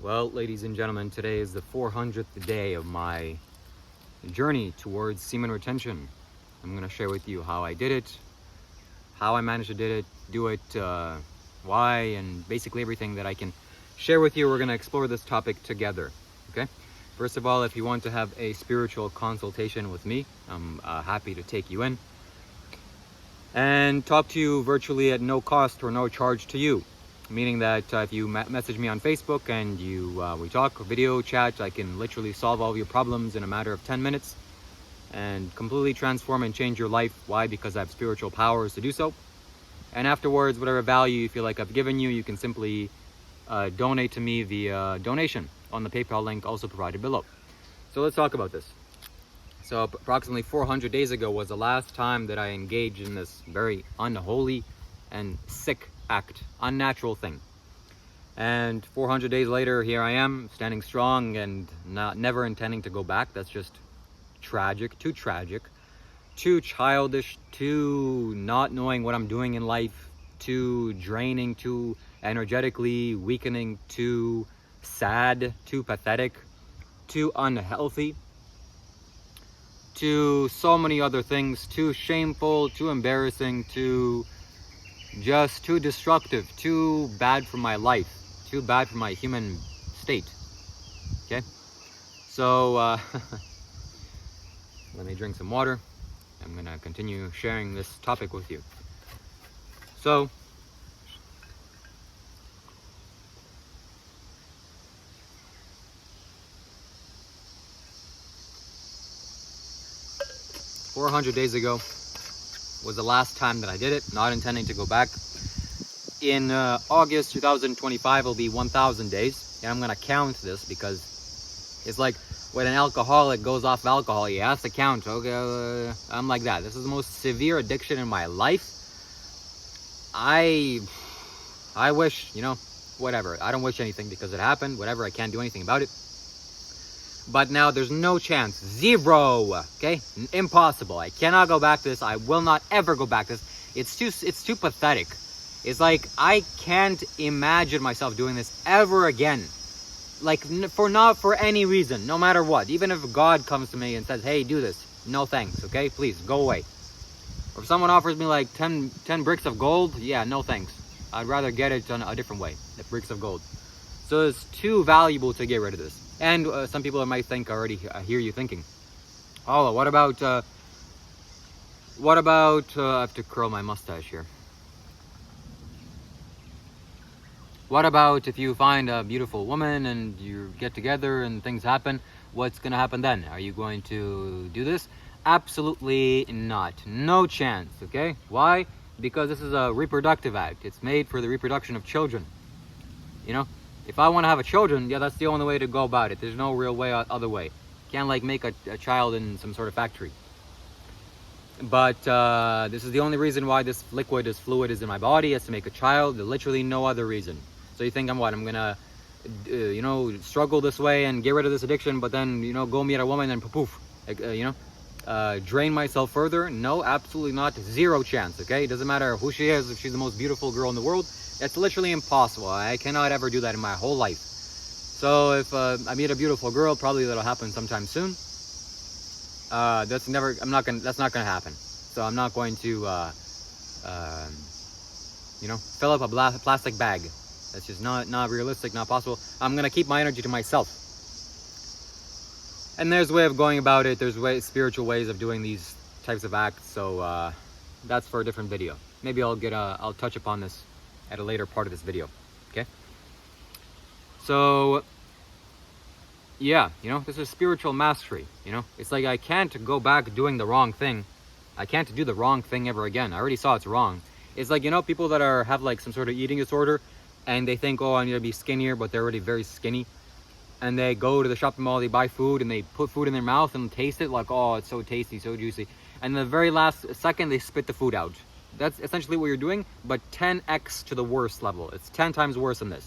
Well, ladies and gentlemen, today is the 400th day of my journey towards semen retention. I'm going to share with you how I did it, how I managed to do it, why, and basically everything that I can share with you. We're going to explore this topic together, okay? First of all, if you want to have a spiritual consultation with me, I'm happy to take you in and talk to you virtually at no cost or no charge to you. Meaning that if you message me on Facebook and we talk, video chat, I can literally solve all of your problems in a matter of 10 minutes and completely transform and change your life. Why? Because I have spiritual powers to do so. And afterwards, whatever value you feel like I've given you, you can simply donate to me via donation on the PayPal link also provided below. So let's talk about this. So approximately 400 days ago was the last time that I engaged in this very unholy and sick act, unnatural thing. And 400 days later, here I am, standing strong and never intending to go back. That's just tragic, too childish, too not knowing what I'm doing in life, too draining, too energetically weakening, too sad, too pathetic, too unhealthy, too so many other things, too shameful, too embarrassing, too destructive, too bad for my life, too bad for my human state. Okay, so let me drink some water. I'm gonna continue sharing this topic with you. So 400 days ago was the last time that I did it, not intending to go back. In August 2025 will be 1,000 days, and I'm gonna count this because it's like when an alcoholic goes off alcohol, he has to count. Okay, I'm like that. This is the most severe addiction in my life. I wish, whatever. I don't wish anything because it happened. Whatever, I can't do anything about it. But now there's no chance. Zero. Okay? Impossible. I cannot go back to this. I will not ever go back to this. It's too pathetic. It's like I can't imagine myself doing this ever again. Like not for any reason, no matter what. Even if God comes to me and says, "Hey, do this." No thanks, okay? Please go away. Or if someone offers me like 10 bricks of gold, yeah, no thanks. I'd rather get it on a different way, the bricks of gold. So it's too valuable to get rid of this. And some people might think already, hear you thinking, oh, what about, I have to curl my mustache here. What about if you find a beautiful woman and you get together and things happen? What's going to happen then? Are you going to do this? Absolutely not. No chance, okay? Why? Because this is a reproductive act. It's made for the reproduction of children. If I want to have a children, yeah, that's the only way to go about it. There's no real way, other way. Can't like make a child in some sort of factory. But this is the only reason why this fluid is in my body, is to make a child. There's literally no other reason. So you think I'm gonna, struggle this way and get rid of this addiction, but then, go meet a woman and poof, drain myself further? No, absolutely not. Zero chance, okay? It doesn't matter who she is, if she's the most beautiful girl in the world. It's literally impossible. I cannot ever do that in my whole life. So if I meet a beautiful girl, probably that'll happen sometime soon. That's not gonna happen. So I'm not going to, fill up a plastic bag. That's just not realistic, not possible. I'm gonna keep my energy to myself. And there's a way of going about it. There's spiritual ways of doing these types of acts. So that's for a different video. Maybe I'll touch upon this at a later part of this video. Okay. So yeah, this is spiritual mastery. It's like I can't go back doing the wrong thing. I can't do the wrong thing ever again. I already saw it's wrong. It's like, people that have like some sort of eating disorder and they think, oh, I need to be skinnier, but they're already very skinny. And they go to the shopping mall, they buy food, and they put food in their mouth and taste it like, oh, it's so tasty, so juicy. And the very last second, they spit the food out. That's essentially what you're doing, but 10x to the worst level. It's 10 times worse than this.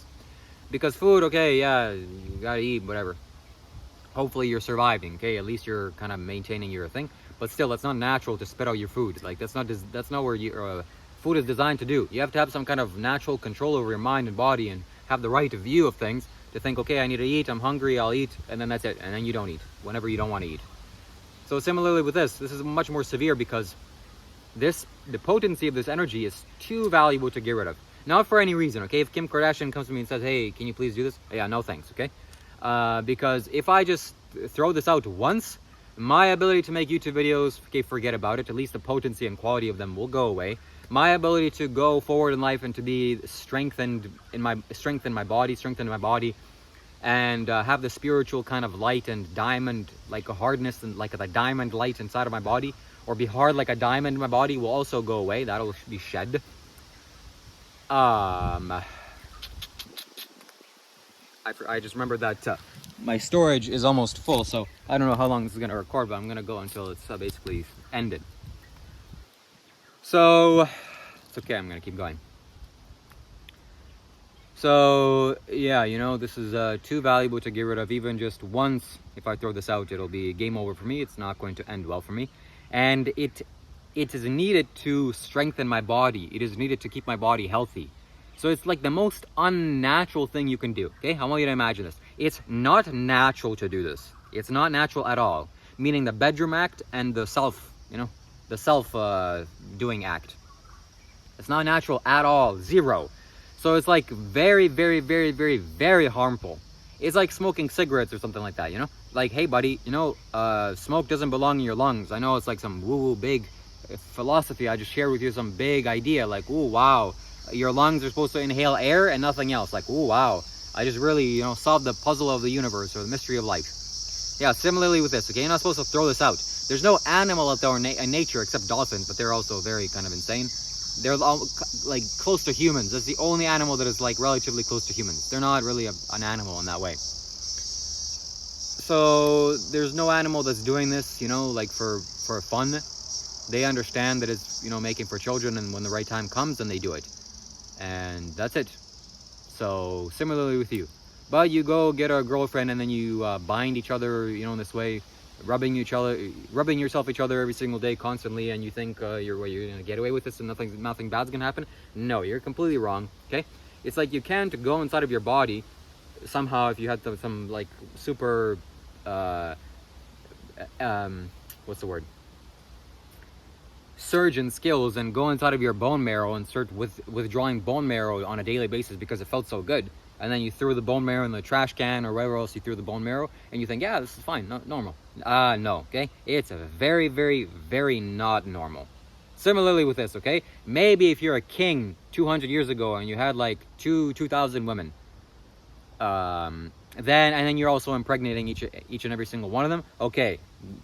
Because food, okay, yeah, you gotta eat, whatever. Hopefully you're surviving, okay? At least you're kind of maintaining your thing. But still, it's not natural to spit out your food. Like, that's not where food is designed to do. You have to have some kind of natural control over your mind and body and have the right view of things to think, okay, I need to eat, I'm hungry, I'll eat, and then that's it. And then you don't eat whenever you don't want to eat. So similarly with this is much more severe because the potency of this energy is too valuable to get rid of. Not for any reason, okay? If Kim Kardashian comes to me and says, hey, can you please do this? Yeah, no thanks, okay? Because if I just throw this out once, my ability to make YouTube videos, okay, forget about it. At least the potency and quality of them will go away. My ability to go forward in life and to be strengthened in my body, and have the spiritual kind of light and diamond, like a hardness and like a diamond light inside of my body, or be hard like a diamond in my body, will also go away. That'll be shed. I just remembered that my storage is almost full, so I don't know how long this is going to record, but I'm going to go until it's basically ended. So it's okay, I'm going to keep going. So yeah, you know, this is too valuable to get rid of. Even just once, if I throw this out, it'll be game over for me. It's not going to end well for me. And it is needed to strengthen my body. It is needed to keep my body healthy. So it's like the most unnatural thing you can do, okay? I want you to imagine this. It's not natural to do this. It's not natural at all. Meaning the bedroom act and the self, you know, the self-doing act. It's not natural at all. Zero. So it's like very, very, very, very, very harmful. It's like smoking cigarettes or something like that, you know? Like, hey buddy, you know, smoke doesn't belong in your lungs. I know it's like some woo-woo big philosophy. I just shared with you some big idea, like, ooh, wow, your lungs are supposed to inhale air and nothing else. Like, ooh, wow, I just really, you know, solved the puzzle of the universe or the mystery of life. Yeah, similarly with this, okay? You're not supposed to throw this out. There's no animal out there in nature except dolphins, but they're also very kind of insane. They're all, like, close to humans. That's the only animal that is like relatively close to humans. They're not really an animal in that way. So there's no animal that's doing this, you know, like for fun. They understand that it's, you know, making for children, and when the right time comes, then they do it. And that's it. So similarly with you. But you go get a girlfriend and then you bind each other, you know, in this way, rubbing yourself each other every single day constantly, and you think you're gonna get away with this and nothing bad's gonna happen. No, you're completely wrong. Okay, it's like you can't go inside of your body somehow if you had some like super what's the word, surgeon skills, and go inside of your bone marrow and start withdrawing bone marrow on a daily basis because it felt so good. And then you threw the bone marrow in the trash can or wherever else you threw the bone marrow, and you think, yeah, this is fine, normal. No, okay? It's a very, very, very not normal. Similarly with this, okay? Maybe if you're a king 200 years ago and you had like 2,000 women, then you're also impregnating each and every single one of them. Okay,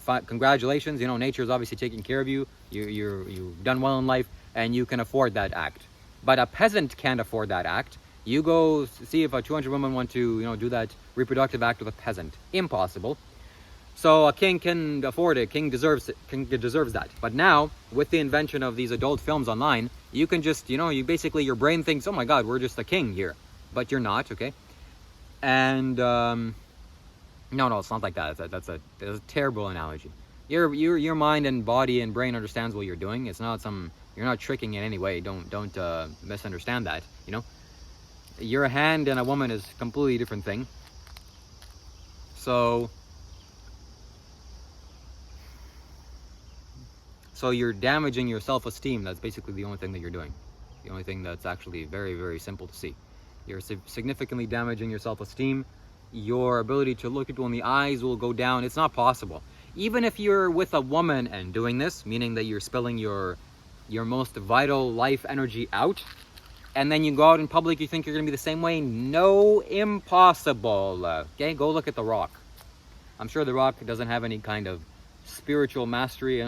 congratulations. You know, nature is obviously taking care of you. You've done well in life, and you can afford that act. But a peasant can't afford that act. You go see if a 200 women want to, you know, do that reproductive act with a peasant. Impossible. So a king can afford it. King deserves that. But now, with the invention of these adult films online, you can just, you know, your brain thinks, oh my God, we're just a king here. But you're not, okay? And no, it's not like that. That's a terrible analogy. Your mind and body and brain understands what you're doing. It's not you're not tricking in any way. Don't misunderstand that. You know, your hand and a woman is a completely different thing. So you're damaging your self-esteem. That's basically the only thing that you're doing. The only thing that's actually very, very simple to see. You're significantly damaging your self-esteem. Your ability to look people in the eyes will go down. It's not possible. Even if you're with a woman and doing this, meaning that you're spilling your most vital life energy out, and then you go out in public, you think you're going to be the same way? No, impossible. Okay, go look at The Rock. I'm sure The Rock doesn't have any kind of spiritual mastery.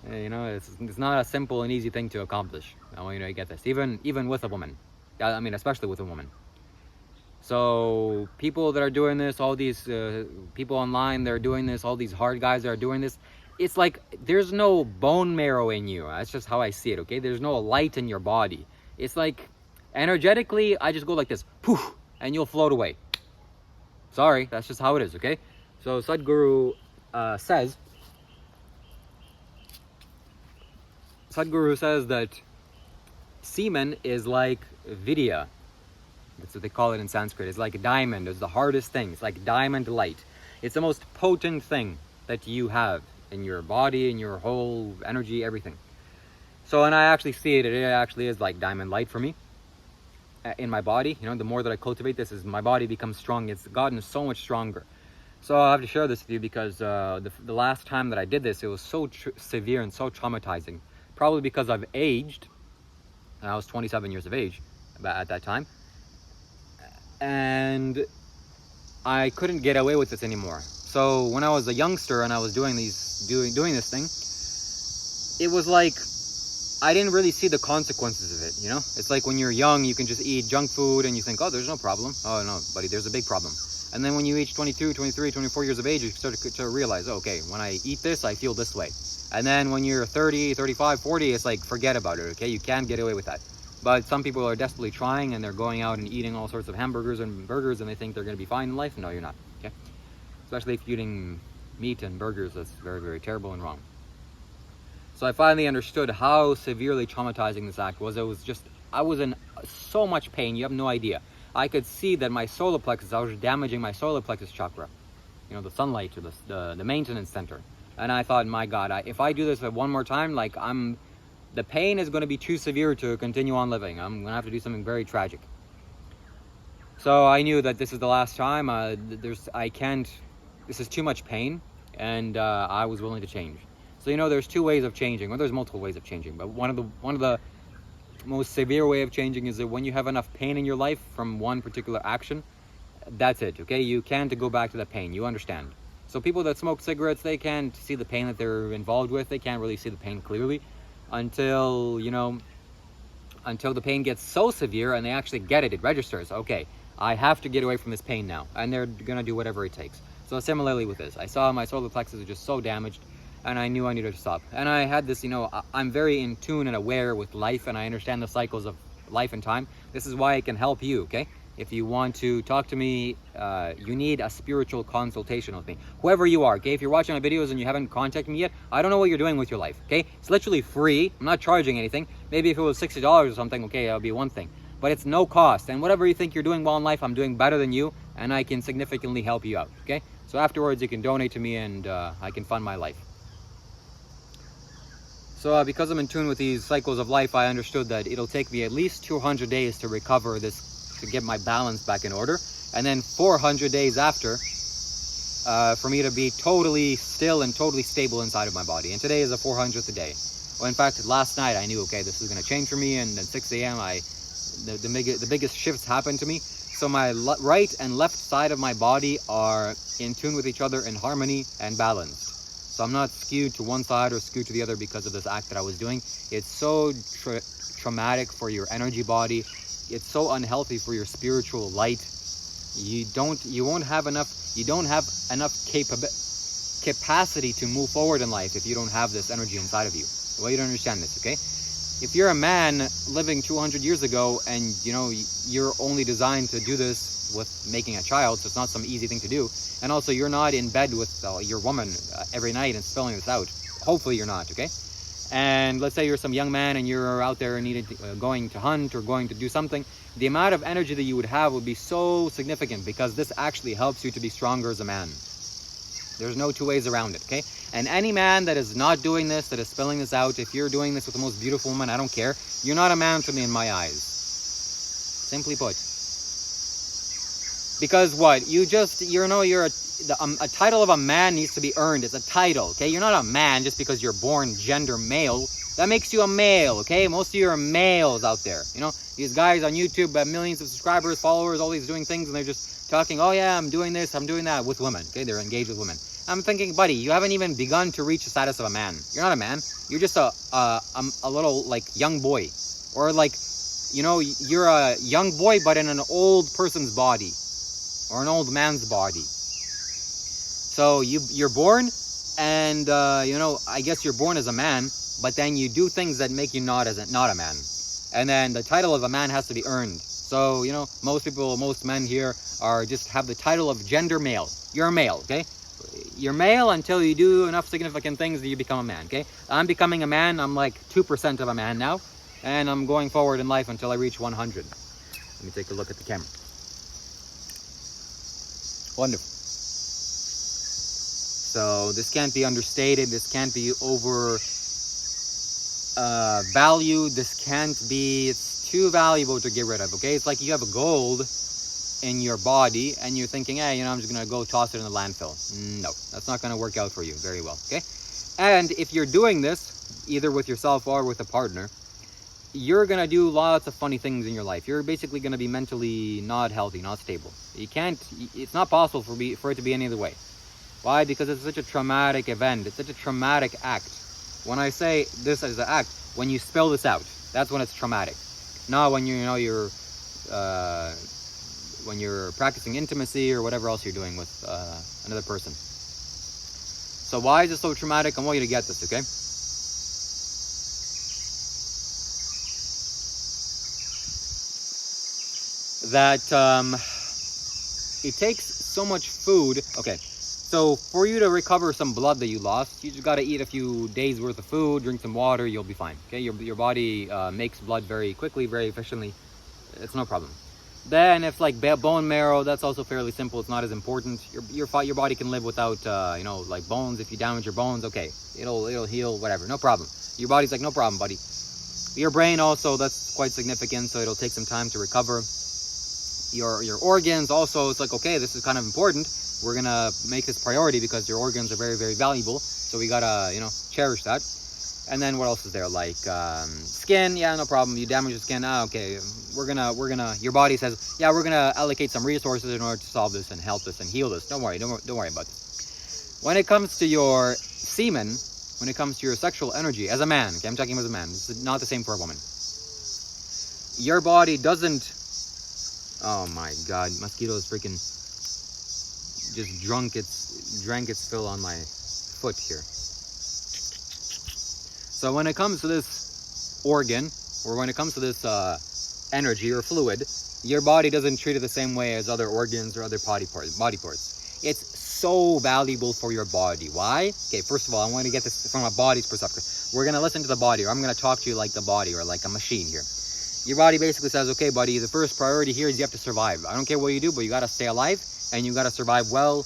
You know, it's not a simple and easy thing to accomplish. I want you to get this. Even with a woman. I mean, especially with a woman. So people that are doing this, all these people online that are doing this, all these hard guys that are doing this, it's like there's no bone marrow in you. That's just how I see it, okay? There's no light in your body. It's like energetically, I just go like this, poof, and you'll float away. Sorry, that's just how it is, okay? So Sadhguru says that semen is like vidya. That's what they call it in Sanskrit. It's like a diamond. It's the hardest thing. It's like diamond light. It's the most potent thing that you have in your body, in your whole energy, everything. So, and I actually see it. It actually is like diamond light for me in my body. You know, the more that I cultivate this, is my body becomes strong. It's gotten so much stronger. So I have to share this with you because the last time that I did this, it was so severe and so traumatizing. Probably because I've aged. I was 27 years of age at that time. And I couldn't get away with this anymore. So when I was a youngster and I was doing this thing, it was like I didn't really see the consequences of it, you know? It's like when you're young, you can just eat junk food and you think, oh, there's no problem. Oh, no, buddy, there's a big problem. And then when you reach 22, 23, 24 years of age, you start to realize, oh, okay, when I eat this, I feel this way. And then when you're 30, 35, 40, it's like, forget about it, okay? You can't get away with that. But some people are desperately trying and they're going out and eating all sorts of hamburgers and burgers and they think they're going to be fine in life. No, you're not, okay? Especially if you're eating meat and burgers, that's very, very terrible and wrong. So I finally understood how severely traumatizing this act was. I was in so much pain, you have no idea. I could see that my solar plexus, I was damaging my solar plexus chakra. You know, the sunlight, or the maintenance center. And I thought, my God, if I do this one more time, like the pain is going to be too severe to continue on living. I'm going to have to do something very tragic. So I knew that this is the last time. This is too much pain, and I was willing to change. So, you know, there's two ways of changing, or there's multiple ways of changing, but one of the most severe way of changing is that when you have enough pain in your life from one particular action, that's it, okay? You can't go back to that pain, you understand. So people that smoke cigarettes, they can't see the pain that they're involved with. They can't really see the pain clearly until the pain gets so severe and they actually get it. It registers, okay, I have to get away from this pain now. And they're gonna do whatever it takes. So similarly with this, I saw my solar plexus was just so damaged and I knew I needed to stop. And I had this, I'm very in tune and aware with life and I understand the cycles of life and time. This is why I can help you, okay? If you want to talk to me, you need a spiritual consultation with me. Whoever you are, okay? If you're watching my videos and you haven't contacted me yet, I don't know what you're doing with your life, okay? It's literally free. I'm not charging anything. Maybe if it was $60 or something, okay, that would be one thing. But it's no cost. And whatever you think you're doing well in life, I'm doing better than you, and I can significantly help you out, okay? So afterwards, you can donate to me and I can fund my life. So because I'm in tune with these cycles of life, I understood that it'll take me at least 200 days to recover this, to get my balance back in order. And then 400 days after, for me to be totally still and totally stable inside of my body. And today is the 400th day. Well, in fact, last night I knew, okay, this is going to change for me. And at 6 a.m., the biggest shifts happened to me. So my right and left side of my body are in tune with each other in harmony and balanced. So I'm not skewed to one side or skewed to the other because of this act that I was doing. It's so traumatic for your energy body. It's so unhealthy for your spiritual light. You don't have enough capacity to move forward in life if you don't have this energy inside of you. Well, you don't understand this, okay? If you're a man living 200 years ago and you're only designed to do this with making a child, so it's not some easy thing to do, and also you're not in bed with your woman every night and spelling this out. Hopefully you're not, okay? And let's say you're some young man and you're out there going to hunt or going to do something. The amount of energy that you would have would be so significant because this actually helps you to be stronger as a man. There's no two ways around it, okay? And any man that is not doing this, that is spelling this out, if you're doing this with the most beautiful woman, I don't care. You're not a man to me in my eyes. Simply put. Because what? A title of a man needs to be earned. It's a title, okay? You're not a man just because you're born gender male. That makes you a male, okay? Most of you are males out there. These guys on YouTube have millions of subscribers, followers, all these doing things, and they're just talking, oh yeah, I'm doing this, I'm doing that with women, okay? They're engaged with women. I'm thinking, buddy, you haven't even begun to reach the status of a man. You're not a man. You're just a little, young boy. Or, you're a young boy, but in an old person's body. Or an old man's body. So you're born, and I guess you're born as a man, but then you do things that make you not a man. And then the title of a man has to be earned. So most men here have the title of gender male. You're a male, okay? You're male until you do enough significant things that you become a man, okay? I'm becoming a man. I'm like 2% of a man now, and I'm going forward in life until I reach 100. Let me take a look at the camera. Wonderful. So this can't be understated. This can't be over valued. This can't be, it's too valuable to get rid of, okay? It's like you have a gold in your body and you're thinking, hey, you know, I'm just gonna go toss it in the landfill. No, that's not gonna work out for you very well, okay? And if you're doing this, either with yourself or with a partner, you're gonna do lots of funny things in your life. You're basically gonna be mentally not healthy, not stable. You can't, it's not possible for it to be any other way. Why? Because it's such a traumatic event. It's such a traumatic act. When I say this as an act, when you spell this out, that's when it's traumatic. Not when when you're practicing intimacy or whatever else you're doing with another person. So why is it so traumatic? I want you to get this, okay? That it takes so much food. Okay, so for you to recover some blood that you lost, you just got to eat a few days worth of food, drink some water, you'll be fine. Okay, your body makes blood very quickly, very efficiently. It's no problem. Then if like bone marrow, that's also fairly simple. It's not as important. Your body can live without like bones. If you damage your bones, okay, it'll heal, whatever, no problem. Your body's like, no problem, buddy. Your brain also, that's quite significant, so it'll take some time to recover. Your organs also, it's like, okay, this is kind of important. We're gonna make this priority because your organs are very, very valuable. So we gotta, cherish that. And then what else is there? Like skin, yeah, no problem. You damage the skin, okay. We're gonna. Your body says, yeah, we're gonna allocate some resources in order to solve this and help this and heal this. Don't worry about this. When it comes to your semen, when it comes to your sexual energy as a man, okay, I'm talking as a man. This is not the same for a woman. Your body doesn't. Oh my God, mosquitoes freaking just drank its fill on my foot here. So when it comes to this organ, or when it comes to this energy or fluid, your body doesn't treat it the same way as other organs or other body parts. It's so valuable for your body. Why? Okay, first of all, I want to get this from a body's perspective. We're going to listen to the body, or I'm going to talk to you like the body or like a machine here. Your body basically says, okay, buddy, the first priority here is you have to survive. I don't care what you do, but you got to stay alive and you got to survive well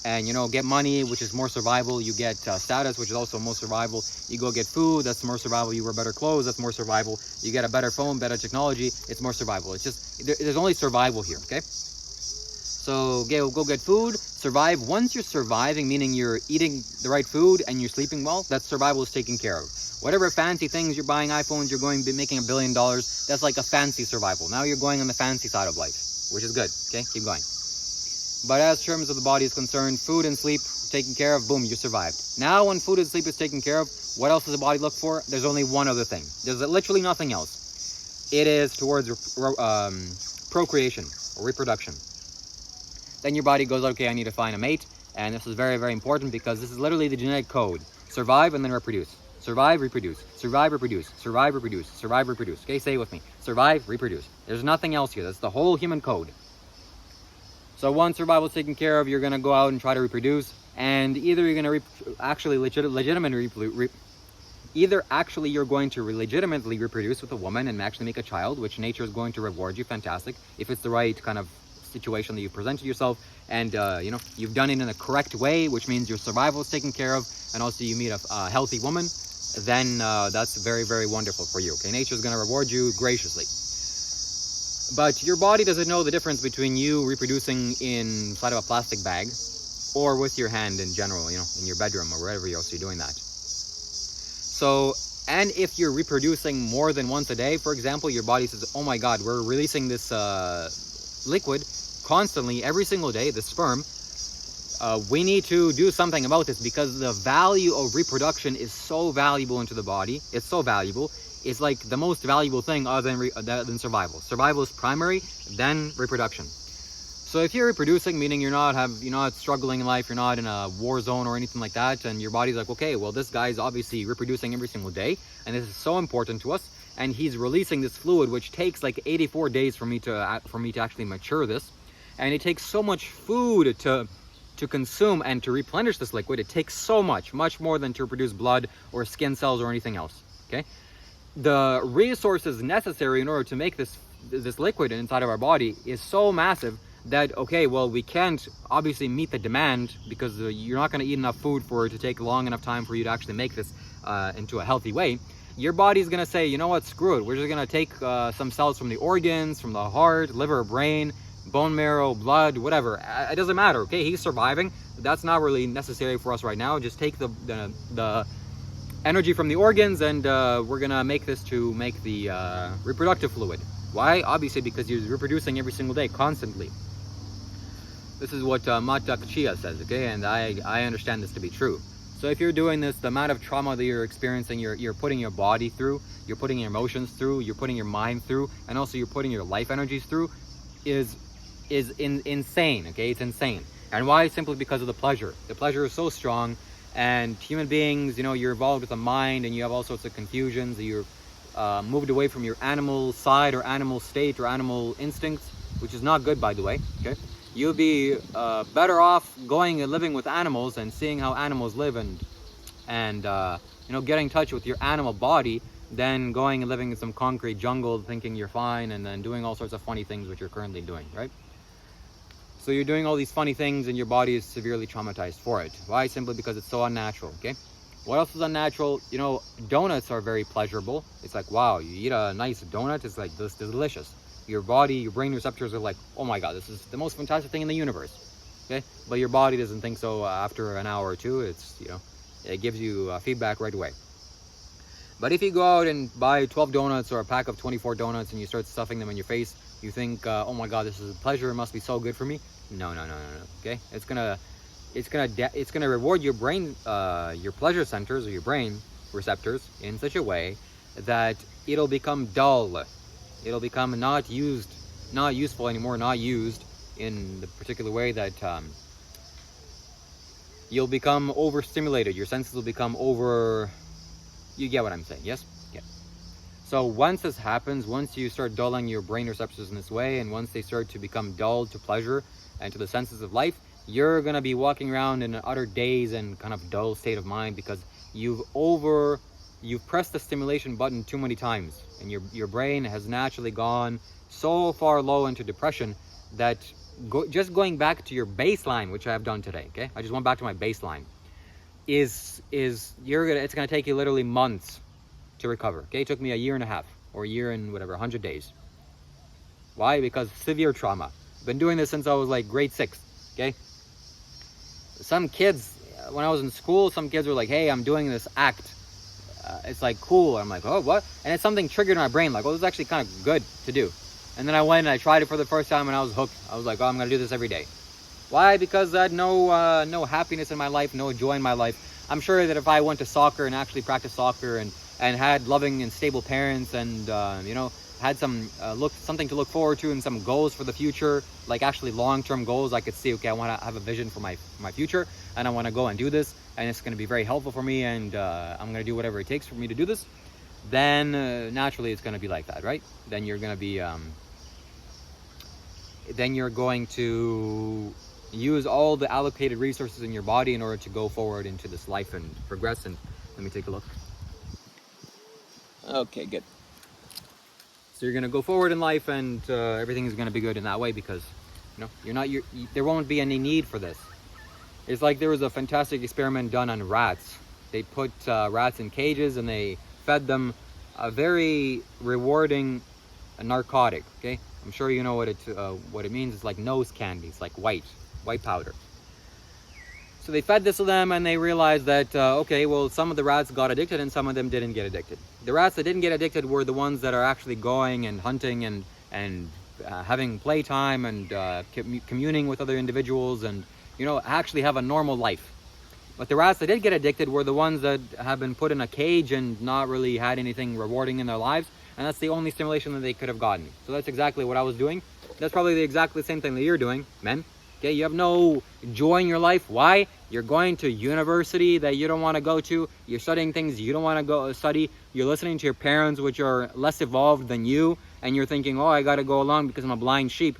and, get money, which is more survival. You get status, which is also more survival. You go get food, that's more survival. You wear better clothes, that's more survival. You get a better phone, better technology, it's more survival. It's just, there's only survival here, okay? So go get food, survive. Once you're surviving, meaning you're eating the right food and you're sleeping well, that survival is taken care of. Whatever fancy things you're buying, iPhones, you're going to be making $1 billion, that's like a fancy survival. Now you're going on the fancy side of life, which is good, okay? Keep going. But as terms of the body is concerned, food and sleep taken care of, boom, you survived. Now when food and sleep is taken care of, what else does the body look for? There's only one other thing. There's literally nothing else. It is towards procreation or reproduction. Then your body goes, okay, I need to find a mate. And this is very, very important because this is literally the genetic code. Survive and then reproduce. Survive, reproduce. Survive, reproduce. Survive, reproduce. Survive, reproduce. Okay, say it with me. Survive, reproduce. There's nothing else here. That's the whole human code. So once survival is taken care of, you're going to go out and try to reproduce. And either you're going to you're going to legitimately reproduce with a woman and actually make a child, which nature is going to reward you. Fantastic. If it's the right kind of situation that you presented yourself and you've done it in a correct way, which means your survival is taken care of, and also you meet a healthy woman, then that's very, very wonderful for you. Okay, nature is going to reward you graciously. But your body doesn't know the difference between you reproducing inside of a plastic bag or with your hand in general, in your bedroom or wherever else you're doing that. So, and if you're reproducing more than once a day, for example, your body says, oh my God, we're releasing this liquid constantly every single day, the sperm. We need to do something about this because the value of reproduction is so valuable into the body. It's so valuable. It's like the most valuable thing other than survival. Survival is primary, then reproduction. So if you're reproducing, meaning you're not struggling in life, you're not in a war zone or anything like that, and your body's like, okay, well, this guy's obviously reproducing every single day, and this is so important to us, and he's releasing this fluid, which takes like 84 days for me to actually mature this, and it takes so much food to consume and to replenish this liquid. It takes so much more than to produce blood or skin cells or anything else. Okay, the resources necessary in order to make this this liquid inside of our body is so massive that, okay, well, we can't obviously meet the demand because you're not going to eat enough food for it to take long enough time for you to actually make this into a healthy way. Your body's going to say, you know what, screw it. We're just going to take some cells from the organs, from the heart, liver, brain, bone marrow, blood, whatever. It doesn't matter, okay? He's surviving. That's not really necessary for us right now. Just take the energy from the organs, and we're going to make this to make the reproductive fluid. Why? Obviously because you're reproducing every single day, constantly. This is what Mata Chia says, okay? And I understand this to be true. So if you're doing this, the amount of trauma that you're experiencing, you're putting your body through, you're putting your emotions through, you're putting your mind through, and also you're putting your life energies through, is insane, okay? It's insane. And why? Simply because of the pleasure. The pleasure is so strong, and human beings, you know, you're involved with a mind, and you have all sorts of confusions. You're moved away from your animal side or animal state or animal instincts, which is not good, by the way, okay? You'll be better off going and living with animals and seeing how animals live and you know, getting in touch with your animal body than going and living in some concrete jungle thinking you're fine and then doing all sorts of funny things which you're currently doing, right? So you're doing all these funny things and your body is severely traumatized for it. Why? Simply because it's so unnatural, okay? What else is unnatural? You know, donuts are very pleasurable. It's like, wow, you eat a nice donut, it's like, this is delicious. Your body, your brain receptors are like, oh my god, this is the most fantastic thing in the universe, okay? But your body doesn't think so after an hour or two. It's, you know, it gives you feedback right away. But if you go out and buy 12 donuts or a pack of 24 donuts and you start stuffing them in your face, you think, oh my god, this is a pleasure, it must be so good for me. No, okay? It's gonna reward your brain, your pleasure centers or your brain receptors in such a way that it'll become dull. It'll become not useful anymore, not used in the particular way that you'll become overstimulated. Your senses will become you get what I'm saying, yes? Yeah. So once this happens, once you start dulling your brain receptors in this way, and once they start to become dull to pleasure and to the senses of life, you're gonna be walking around in an utter daze and kind of dull state of mind because you've pressed the stimulation button too many times, and your brain has naturally gone so far low into depression that just going back to your baseline, which I have done today, okay? I just went back to my baseline, it's gonna take you literally months to recover, okay? It took me a year and a half, or a year and whatever, 100 days. Why? Because severe trauma. I've been doing this since I was like grade 6, okay? Some kids, when I was in school, some kids were like, hey, I'm doing this act. It's like cool. I'm like, oh, what? And it's something triggered in my brain, like, oh, this is actually kind of good to do. And then I went and I tried it for the first time and I was hooked. I was like, oh, I'm gonna do this every day. Why? Because I had no happiness in my life, no joy in my life. I'm sure that if I went to soccer and actually practiced soccer and had loving and stable parents and you know, had something to look forward to and some goals for the future, like actually long-term goals, I could see, okay, I want to have a vision for my future, and I want to go and do this, and it's going to be very helpful for me, and I'm going to do whatever it takes for me to do this. Then naturally it's going to be like that, right? Then you're going to be then you're going to use all the allocated resources in your body in order to go forward into this life and progress. And let me take a look. Okay, good. So you're going to go forward in life, and everything is going to be good in that way, because you know there won't be any need for this. It's like there was a fantastic experiment done on rats. They put rats in cages and they fed them a very rewarding narcotic, okay? I'm sure you know what it means. It's like nose candy. It's like white powder. So they fed this to them, and they realized that, okay, well, some of the rats got addicted and some of them didn't get addicted. The rats that didn't get addicted were the ones that are actually going and hunting and having playtime and communing with other individuals and, you know, actually have a normal life. But the rats that did get addicted were the ones that have been put in a cage and not really had anything rewarding in their lives. And that's the only stimulation that they could have gotten. So that's exactly what I was doing. That's probably exactly the same thing that you're doing, men. Okay, you have no joy in your life. Why? You're going to university that you don't want to go to. You're studying things you don't want to go study. You're listening to your parents, which are less evolved than you. And you're thinking, oh, I got to go along because I'm a blind sheep.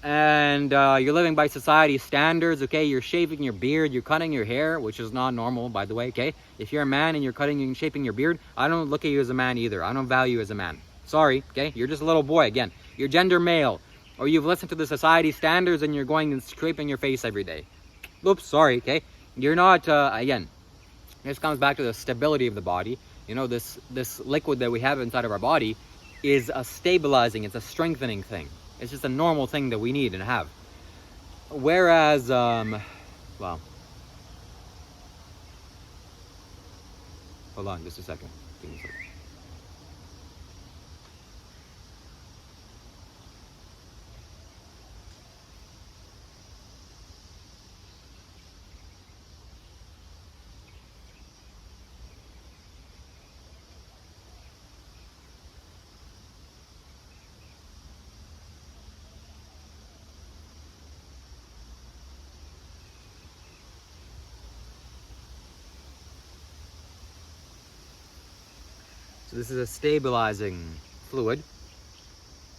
And you're living by society's standards, okay? You're shaving your beard, you're cutting your hair, which is not normal, by the way, okay? If you're a man and you're cutting and shaping your beard, I don't look at you as a man either. I don't value you as a man. Sorry, okay? You're just a little boy, again. You're gender male. Or you've listened to the society standards and you're going and scraping your face every day. Oops, sorry, okay? You're not, again, this comes back to the stability of the body. You know, this liquid that we have inside of our body is a stabilizing, it's a strengthening thing. It's just a normal thing that we need and have. Whereas, well, hold on just a second. Give me a second. So this is a stabilizing fluid,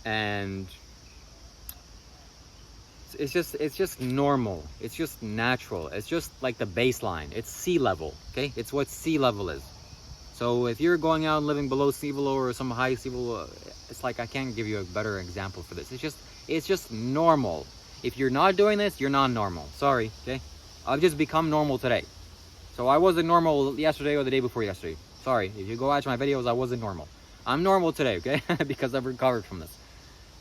and it's just normal. It's just natural. It's just like the baseline. It's sea level, okay? It's what sea level is. So if you're going out and living below sea level or some high sea level, it's like I can't give you a better example for this. It's just normal. If you're not doing this, you're not normal. Sorry, okay? I've just become normal today. So I wasn't normal yesterday or the day before yesterday. Sorry, if you go watch my videos, I wasn't normal. I'm normal today, okay? Because I've recovered from this.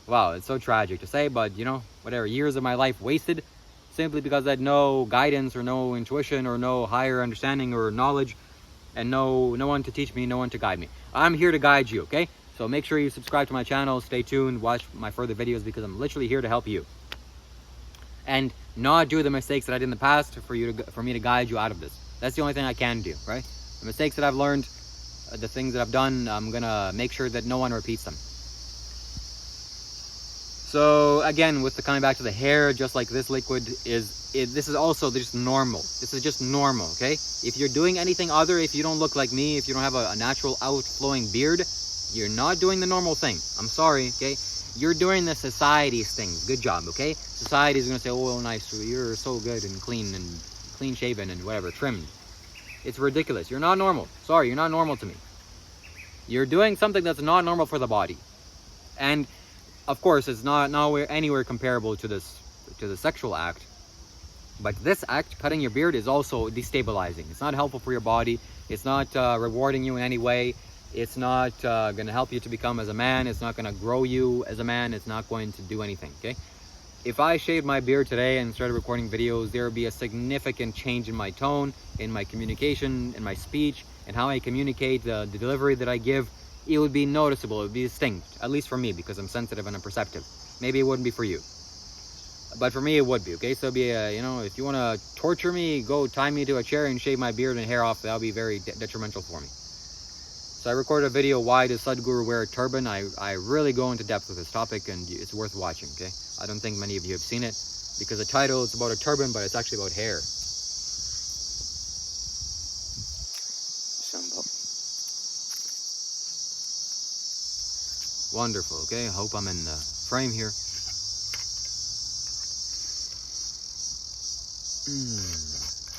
Wow, it's so tragic to say, but you know, whatever, years of my life wasted simply because I had no guidance or no intuition or no higher understanding or knowledge, and no one to teach me, no one to guide me. I'm here to guide you, okay? So make sure you subscribe to my channel, stay tuned, watch my further videos, because I'm literally here to help you. And not do the mistakes that I did in the past for me to guide you out of this. That's the only thing I can do, right? The mistakes that I've learned, the things that I've done, I'm gonna make sure that no one repeats them. So again, with the coming back to the hair, just like this liquid this is also just normal. This is just normal, okay? If you're doing anything other, if you don't look like me, if you don't have a natural outflowing beard, you're not doing the normal thing. I'm sorry, okay? You're doing the society's things. Good job, okay? Society's gonna say, oh, nice, you're so good and clean shaven and whatever, trimmed. It's ridiculous. You're not normal. Sorry, you're not normal to me. You're doing something that's not normal for the body. And of course, it's not anywhere comparable to the sexual act. But this act, cutting your beard, is also destabilizing. It's not helpful for your body. It's not rewarding you in any way. It's not going to help you to become as a man. It's not going to grow you as a man. It's not going to do anything, okay? If I shaved my beard today and started recording videos, there would be a significant change in my tone, in my communication, in my speech, and how I communicate, the delivery that I give. It would be noticeable. It would be distinct, at least for me, because I'm sensitive and I'm perceptive. Maybe it wouldn't be for you, but for me it would be, okay? So it'd be you know, if you want to torture me, go tie me to a chair and shave my beard and hair off. That'll be very detrimental for me. So I recorded a video, why does Sadhguru wear a turban? I really go into depth with this topic, and it's worth watching, okay? I don't think many of you have seen it, because the title is about a turban, but it's actually about hair. Wonderful, okay? I hope I'm in the frame here.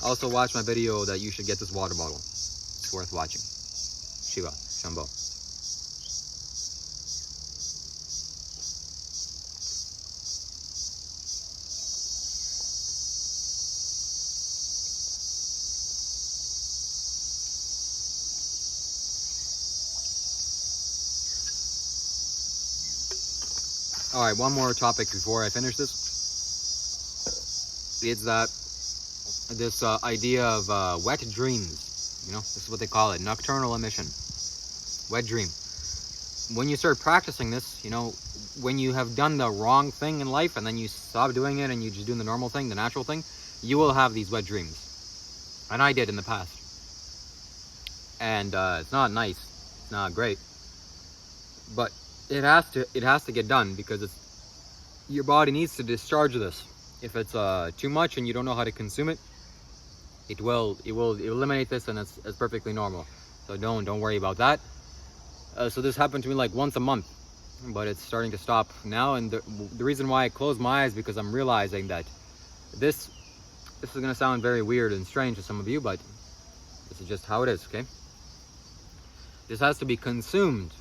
Also watch my video that you should get this water bottle. It's worth watching. Shiva, Shambho. All right, one more topic before I finish this. It's that this idea of wet dreams. You know, this is what they call it, nocturnal emission, wet dream. When you start practicing this, you know, when you have done the wrong thing in life and then you stop doing it and you just do the normal thing, the natural thing, you will have these wet dreams. And I did in the past. And it's not nice, it's not great, but it has to get done, because your body needs to discharge this. If it's too much and you don't know how to consume it, it will eliminate this, and it's perfectly normal. So don't worry about that. So this happened to me like once a month, but it's starting to stop now. And the reason why I close my eyes, because I'm realizing that this is going to sound very weird and strange to some of you, but this is just how it is, okay? This has to be consumed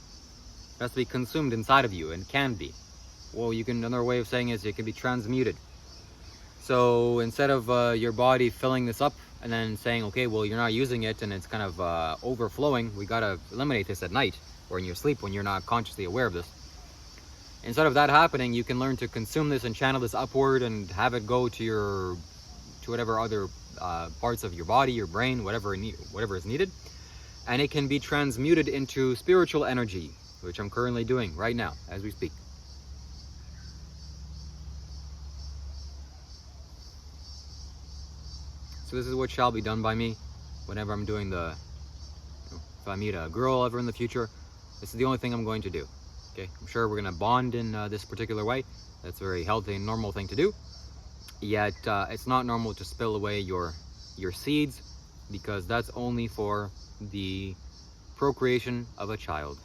It has to be consumed inside of you, and can be. Well, another way of saying it is it can be transmuted. So instead of your body filling this up and then saying, okay, well, you're not using it and it's kind of overflowing, we gotta eliminate this at night or in your sleep when you're not consciously aware of this. Instead of that happening, you can learn to consume this and channel this upward and have it go to whatever other parts of your body, your brain, whatever is needed, and it can be transmuted into spiritual energy, which I'm currently doing right now as we speak. So this is what shall be done by me whenever I'm doing if I meet a girl ever in the future, this is the only thing I'm going to do. Okay, I'm sure we're gonna bond in this particular way. That's a very healthy and normal thing to do. Yet it's not normal to spill away your seeds, because that's only for the procreation of a child.